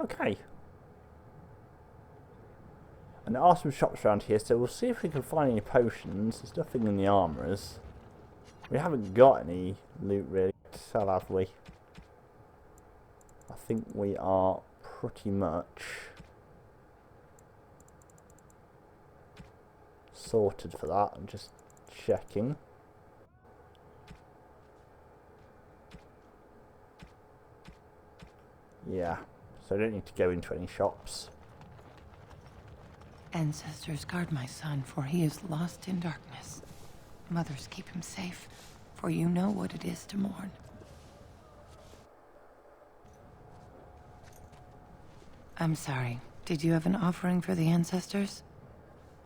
Okay. And there are some shops around here, so we'll see if we can find any potions. There's nothing in the armourers. We haven't got any loot really to sell, have we? I think we are pretty much sorted for that. I'm just checking. Yeah, so I don't need to go into any shops. Ancestors, guard my son, for he is lost in darkness. Mothers, keep him safe, for you know what it is to mourn. I'm sorry. Did you have an offering for the ancestors?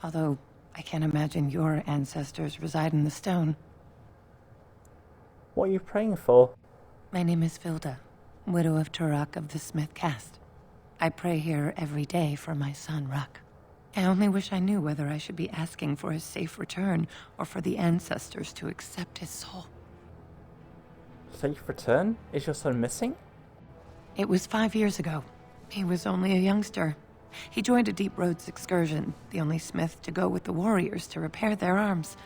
Although, I can't imagine your ancestors reside in the stone. What are you praying for? My name is Vilda, widow of Turok of the Smith caste. I pray here every day for my son, Ruck. I only wish I knew whether I should be asking for his safe return or for the ancestors to accept his soul. Safe return? Is your son missing? It was 5 years ago. He was only a youngster. He joined a Deep Roads excursion, the only smith to go with the warriors to repair their arms.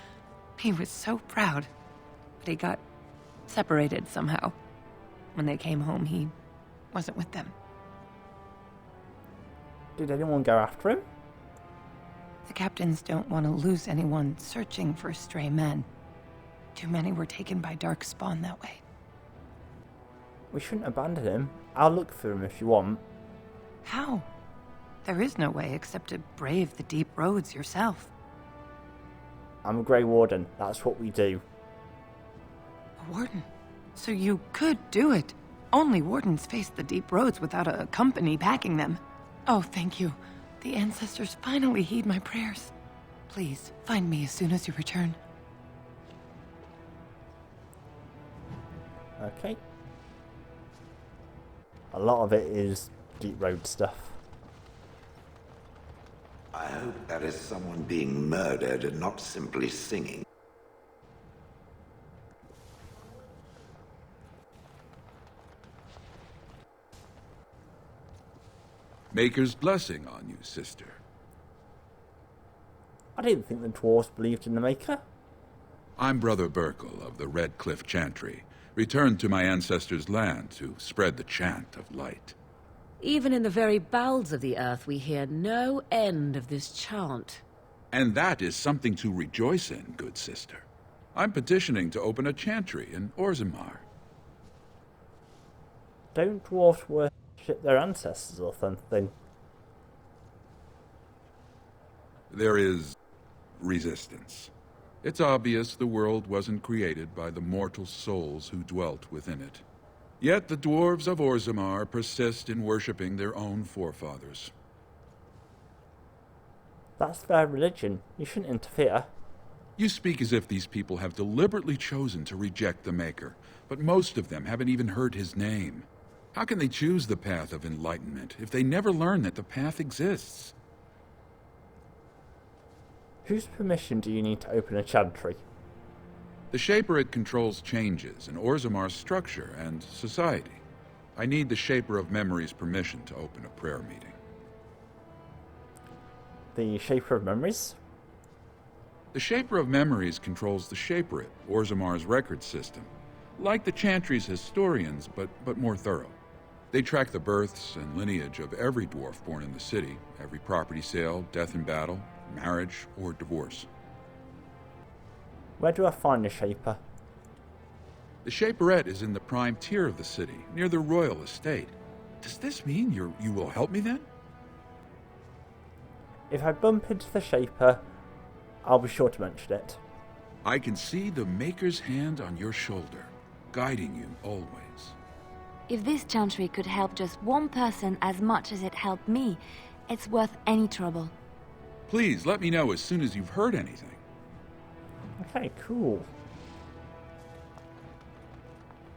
He was so proud, but he got separated somehow. When they came home, he wasn't with them. Did anyone go after him? The captains don't want to lose anyone searching for stray men. Too many were taken by Dark Spawn that way. We shouldn't abandon him. I'll look for him if you want. How? There is no way except to brave the deep roads yourself. I'm a Grey Warden. That's what we do. A warden? So you could do it. Only wardens face the deep roads without a company backing them. Oh, thank you. The ancestors finally heed my prayers. Please, find me as soon as you return. Okay. A lot of it is Deep Road stuff. I hope that is someone being murdered and not simply singing. Maker's blessing on you, sister. I didn't think the dwarves believed in the Maker. I'm Brother Burkle of the Red Cliff Chantry, returned to my ancestors' land to spread the chant of light. Even in the very bowels of the earth, we hear no end of this chant. And that is something to rejoice in, good sister. I'm petitioning to open a chantry in Orzammar. Don't dwarves worship their ancestors or something? There is resistance. It's obvious the world wasn't created by the mortal souls who dwelt within it. Yet the dwarves of Orzammar persist in worshipping their own forefathers. That's their religion. You shouldn't interfere. You speak as if these people have deliberately chosen to reject the Maker, but most of them haven't even heard his name. How can they choose the path of enlightenment if they never learn that the path exists? Whose permission do you need to open a chantry? The Shaper controls changes in Orzammar's structure and society. I need the Shaper of Memory's permission to open a prayer meeting. The Shaper of Memories? The Shaper of Memories controls the Shaperate, Orzammar's record system. Like the Chantry's historians, but more thorough. They track the births and lineage of every dwarf born in the city, every property sale, death in battle, marriage, or divorce. Where do I find the Shaper? The Shaperette is in the prime tier of the city, near the royal estate. Does this mean you will help me then? If I bump into the Shaper, I'll be sure to mention it. I can see the Maker's hand on your shoulder, guiding you always. If this chantry could help just one person as much as it helped me, it's worth any trouble. Please let me know as soon as you've heard anything. Okay, cool.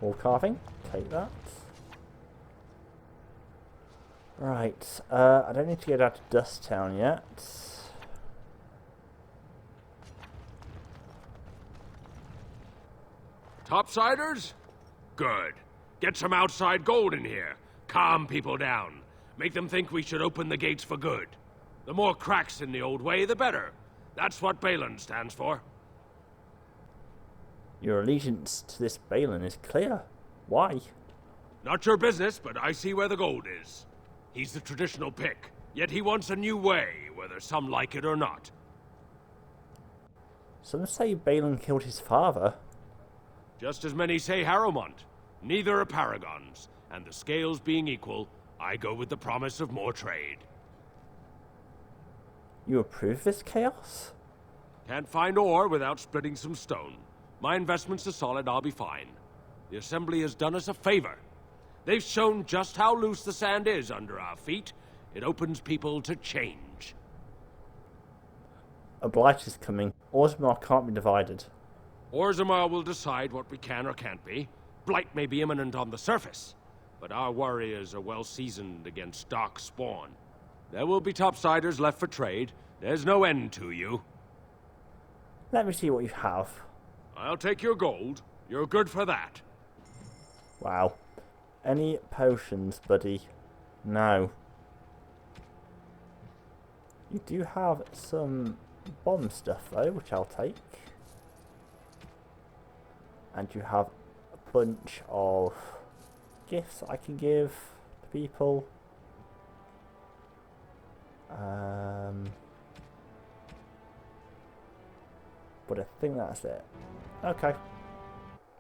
Wall carving, take that. Right, I don't need to go down to Dust Town yet. Topsiders? Good. Get some outside gold in here. Calm people down. Make them think we should open the gates for good. The more cracks in the old way, the better. That's what Balin stands for. Your allegiance to this Balin is clear. Why? Not your business, but I see where the gold is. He's the traditional pick, yet he wants a new way, whether some like it or not. Some say Balin killed his father. Just as many say Harrowmont. Neither are paragons, and the scales being equal, I go with the promise of more trade. You approve this chaos? Can't find ore without splitting some stone. My investments are solid, I'll be fine. The Assembly has done us a favor. They've shown just how loose the sand is under our feet. It opens people to change. A blight is coming. Orzammar can't be divided. Orzammar will decide what we can or can't be. Blight may be imminent on the surface, but our warriors are well seasoned against dark spawn. There will be topsiders left for trade. There's no end to you. Let me see what you have. I'll take your gold. You're good for that. Wow. Any potions, buddy? No. You do have some bomb stuff, though, which I'll take. And you have a bunch of gifts I can give to people. But I think that's it. Okay.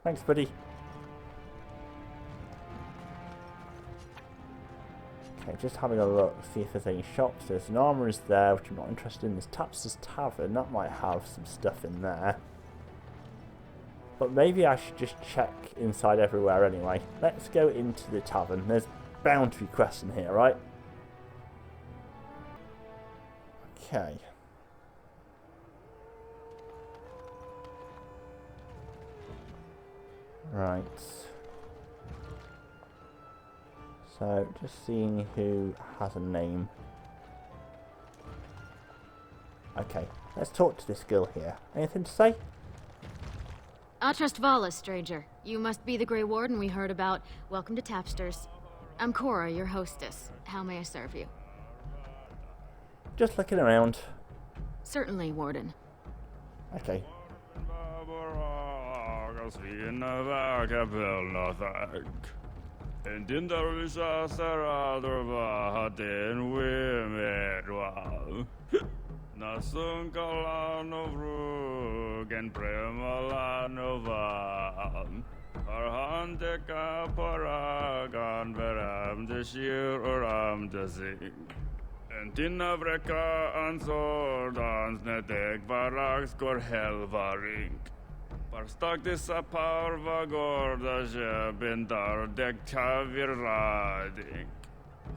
Thanks, buddy. Okay, just having a look, see if there's any shops. There's an armourer's there, which I'm not interested in. There's Tapster's Tavern, that might have some stuff in there. But maybe I should just check inside everywhere anyway. Let's go into the tavern. There's bound to be quests in here, right? Okay. Right. So, just seeing who has a name. Okay, let's talk to this girl here. Anything to say? Atrust Vala, stranger. You must be the Grey Warden we heard about. Welcome to Tapsters. I'm Cora, your hostess. How may I serve you? Just looking around. Certainly, Warden. Okay. Nasun Kalanovrug and Premalanova Arhandeka Paragan Veram Deshir Uram Desig and Tinavreka Ansordans Nedek Varax Gor Helvaring Parstak Disapar Vagordaja Bindar Dek Tavirading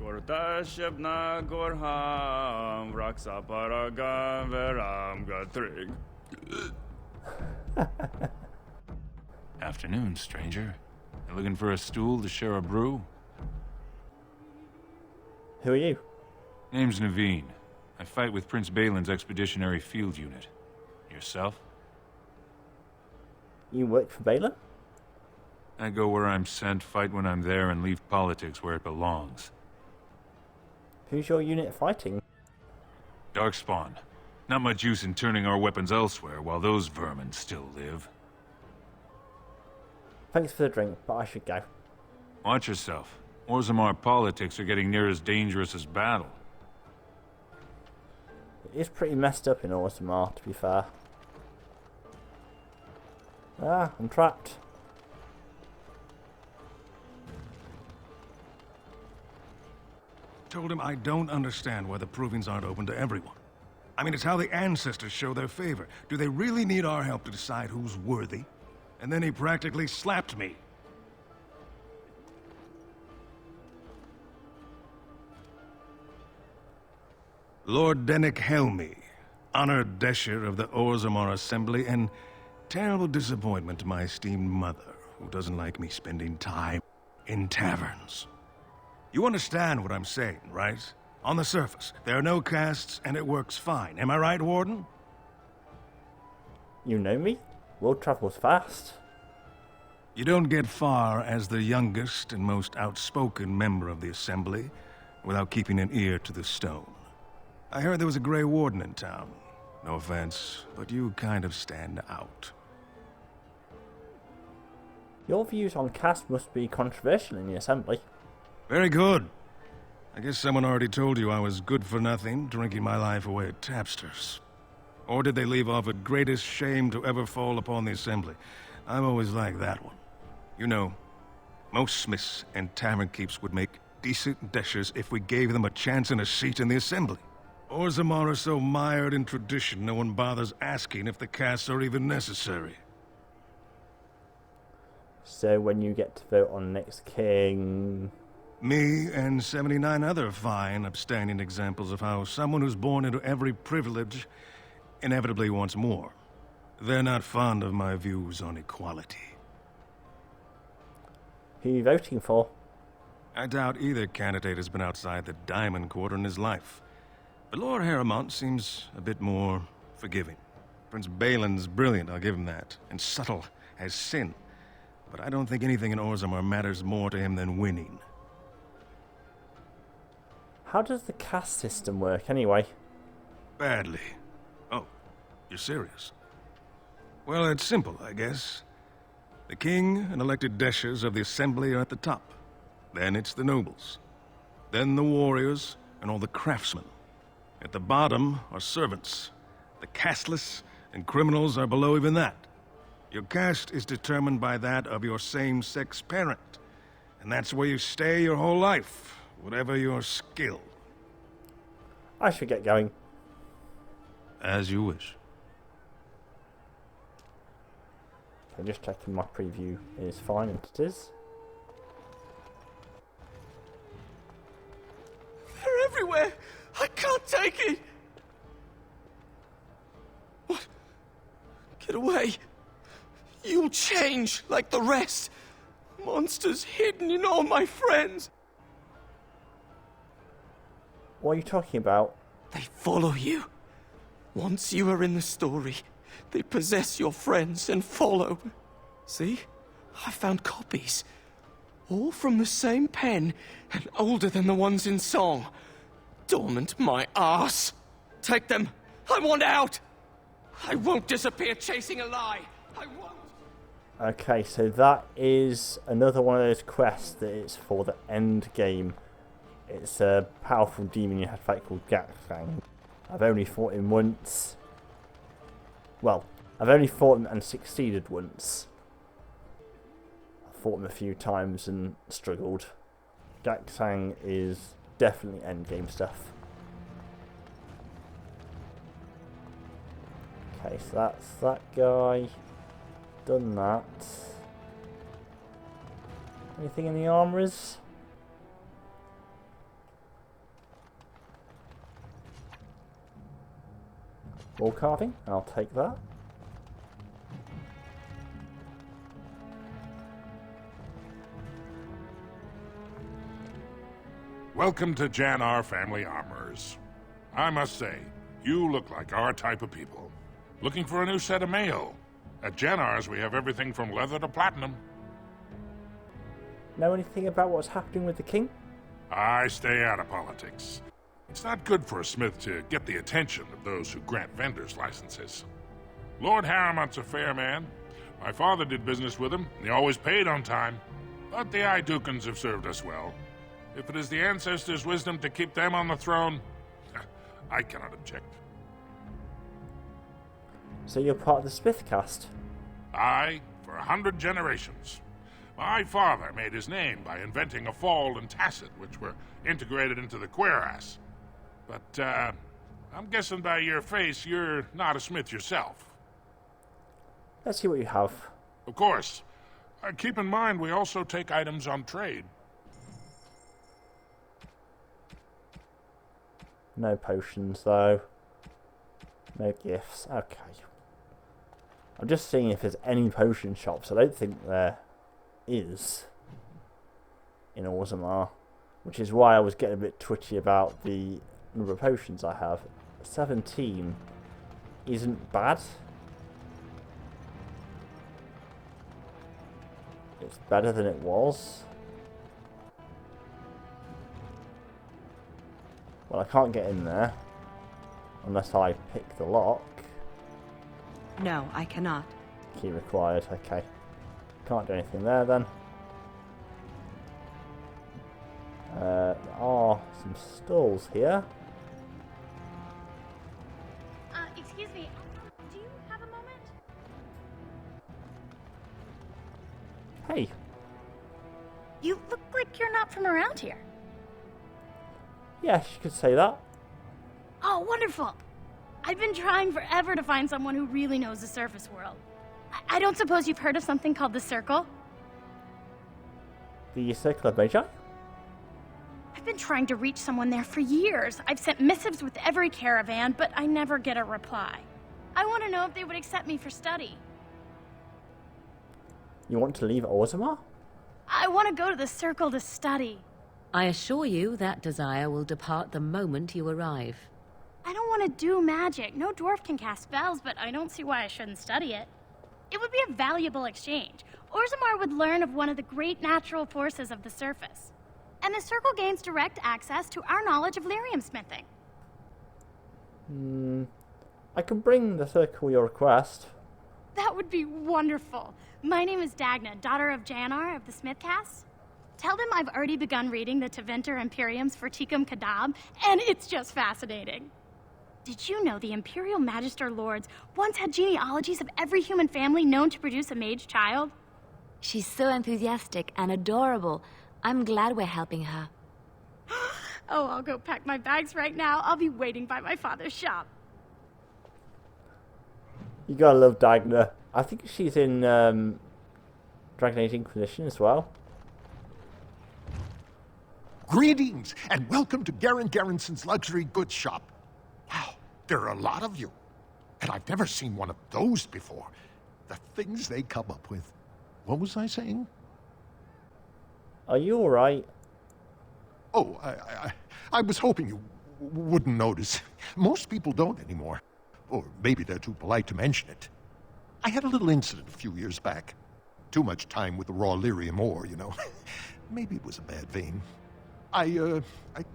Gordashebna Gorham Raksa Paragan Veram Gatrig. Afternoon, stranger. You looking for a stool to share a brew? Who are you? Name's Naveen. I fight with Prince Balin's Expeditionary Field Unit. Yourself? You work for Balin? I go where I'm sent, fight when I'm there, and leave politics where it belongs. Who's your unit fighting? Darkspawn. Not much use in turning our weapons elsewhere while those vermin still live. Thanks for the drink, but I should go. Watch yourself. Orzammar politics are getting near as dangerous as battle. It is pretty messed up in Orzammar, to be fair. Ah, I'm trapped. Told him I don't understand why the provings aren't open to everyone. I mean, it's how the ancestors show their favor. Do they really need our help to decide who's worthy? And then he practically slapped me. Lord Dennick Helmi, honored Desher of the Orzammar Assembly, and terrible disappointment to my esteemed mother, who doesn't like me spending time in taverns. You understand what I'm saying, right? On the surface, there are no castes, and it works fine. Am I right, Warden? You know me? World travels fast. You don't get far as the youngest and most outspoken member of the Assembly without keeping an ear to the stone. I heard there was a Grey Warden in town. No offense, but you kind of stand out. Your views on caste must be controversial in the Assembly. Very good. I guess someone already told you I was good for nothing, drinking my life away at Tapster's. Or did they leave off at greatest shame to ever fall upon the Assembly? I've always liked that one. You know, most smiths and tavern keeps would make decent dishers if we gave them a chance and a seat in the Assembly. Orzammar are so mired in tradition, no one bothers asking if the castes are even necessary. So when you get to vote on next king... Me and 79 other fine, upstanding examples of how someone who's born into every privilege inevitably wants more. They're not fond of my views on equality. Who are you voting for? I doubt either candidate has been outside the Diamond Quarter in his life. But Lord Harrowmont seems a bit more forgiving. Prince Balin's brilliant, I'll give him that, and subtle as sin. But I don't think anything in Orzammar matters more to him than winning. How does the caste system work, anyway? Badly. Oh, you're serious? Well, it's simple, I guess. The king and elected deshers of the Assembly are at the top. Then it's the nobles. Then the warriors and all the craftsmen. At the bottom are servants. The casteless and criminals are below even that. Your caste is determined by that of your same-sex parent. And that's where you stay your whole life, whatever your skill. I should get going. As you wish. I'm just checking my preview is fine, and it is. They're everywhere! I can't take it! What? Get away! You'll change like the rest! Monsters hidden in all my friends! What are you talking about? They follow you. Once you are in the story, they possess your friends and follow. See? I found copies. All from the same pen and older than the ones in song. Dormant my arse. Take them. I want out. I won't disappear chasing a lie. I won't. Okay, so that is another one of those quests that is for the end game. It's a powerful demon you had to fight called Gaxang. I've only fought him once. Well, I've only fought him and succeeded once. I fought him a few times and struggled. Gaxang is definitely endgame stuff. Okay, so that's that guy. Done that. Anything in the armourers? Wall carving, I'll take that. Welcome to Jannar Family Armorers. I must say, you look like our type of people. Looking for a new set of mail. At Jannar's we have everything from leather to platinum. Know anything about what's happening with the king? I stay out of politics. It's not good for a smith to get the attention of those who grant vendors licenses. Lord Harrowmont's a fair man. My father did business with him, and he always paid on time. But the Idukans have served us well. If it is the ancestors' wisdom to keep them on the throne, I cannot object. So you're part of the Smith caste? Aye, for 100 generations. My father made his name by inventing a fall and tacit, which were integrated into the cuirass. But, I'm guessing by your face you're not a smith yourself. Let's see what you have. Of course. Keep in mind we also take items on trade. No potions, though. No gifts. Okay. I'm just seeing if there's any potion shops. I don't think there is in Orzammar, which is why I was getting a bit twitchy about the number of potions I have. 17 isn't bad. It's better than it was. Well, I can't get in there. Unless I pick the lock. No, I cannot. Key required, okay. Can't do anything there then. There are some stalls here. Excuse me, do you have a moment? Hey. You look like you're not from around here. Yes, you could say that. Oh, wonderful. I've been trying forever to find someone who really knows the surface world. I don't suppose you've heard of something called the Circle? The Circle of Magi? I've been trying to reach someone there for years. I've sent missives with every caravan, but I never get a reply. I want to know if they would accept me for study. You want to leave Orzammar? I want to go to the Circle to study. I assure you that desire will depart the moment you arrive. I don't want to do magic. No dwarf can cast spells, but I don't see why I shouldn't study it. It would be a valuable exchange. Orzammar would learn of one of the great natural forces of the surface. And the Circle gains direct access to our knowledge of lyrium smithing. I can bring the Circle your request. That would be wonderful. My name is Dagna, daughter of Janar of the Smithcast. Tell them I've already begun reading the Tevinter Imperiums for Tikum Kadab, and it's just fascinating. Did you know the Imperial Magister Lords once had genealogies of every human family known to produce a mage child? She's so enthusiastic and adorable. I'm glad we're helping her. Oh, I'll go pack my bags right now. I'll be waiting by my father's shop. You gotta love Dagna. I think she's in Dragon Age Inquisition as well. Greetings, and welcome to Garen Garrison's Luxury Goods Shop. Wow, there are a lot of you. And I've never seen one of those before. The things they come up with. What was I saying? Are you alright? Oh, I was hoping you wouldn't notice. Most people don't anymore. Or maybe they're too polite to mention it. I had a little incident a few years back. Too much time with the raw lyrium ore, you know. Maybe it was a bad vein. I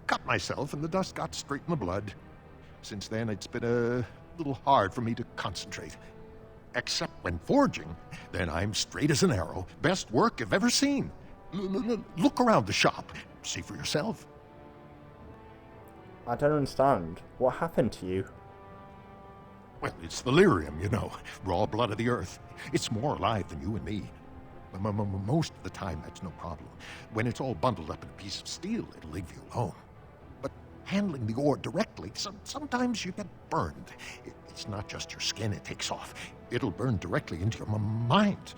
cut myself and the dust got straight in the blood. Since then, it's been a little hard for me to concentrate. Except when forging, then I'm straight as an arrow. Best work I've ever seen. Look around the shop. See for yourself. I don't understand. What happened to you? Well, it's the lyrium, you know. Raw blood of the earth. It's more alive than you and me. Most of the time, that's no problem. When it's all bundled up in a piece of steel, it'll leave you alone. But handling the ore directly, sometimes you get burned. It's not just your skin it takes off. It'll burn directly into your mind.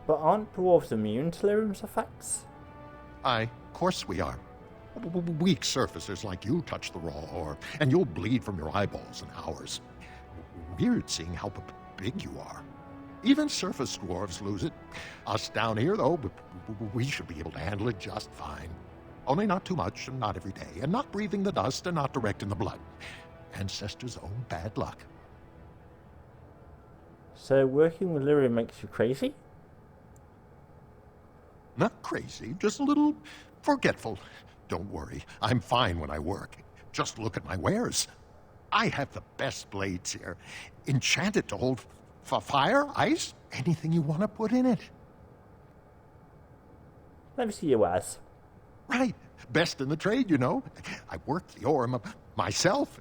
But aren't dwarves immune to lyrium's effects? Of course we are. Weak surfacers like you touch the raw ore, and you'll bleed from your eyeballs in hours. Weird seeing how big you are. Even surface dwarves lose it. Us down here, though, we should be able to handle it just fine. Only not too much, and not every day, and not breathing the dust, and not direct in the blood. Ancestors' own bad luck. So working with lyrium makes you crazy? Not crazy, just a little forgetful. Don't worry, I'm fine when I work. Just look at my wares. I have the best blades here. Enchanted to hold fire, ice, anything you want to put in it. Let me see your wares. Right. Best in the trade, you know. I work the ore myself.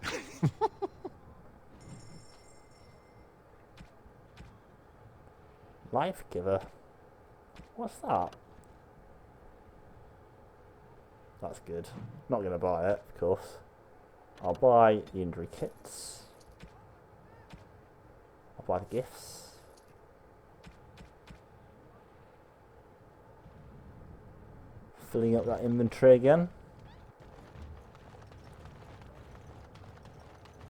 Life Giver. What's that? That's good. Not going to buy it, of course. I'll buy the injury kits. I'll buy the gifts. Filling up that inventory again.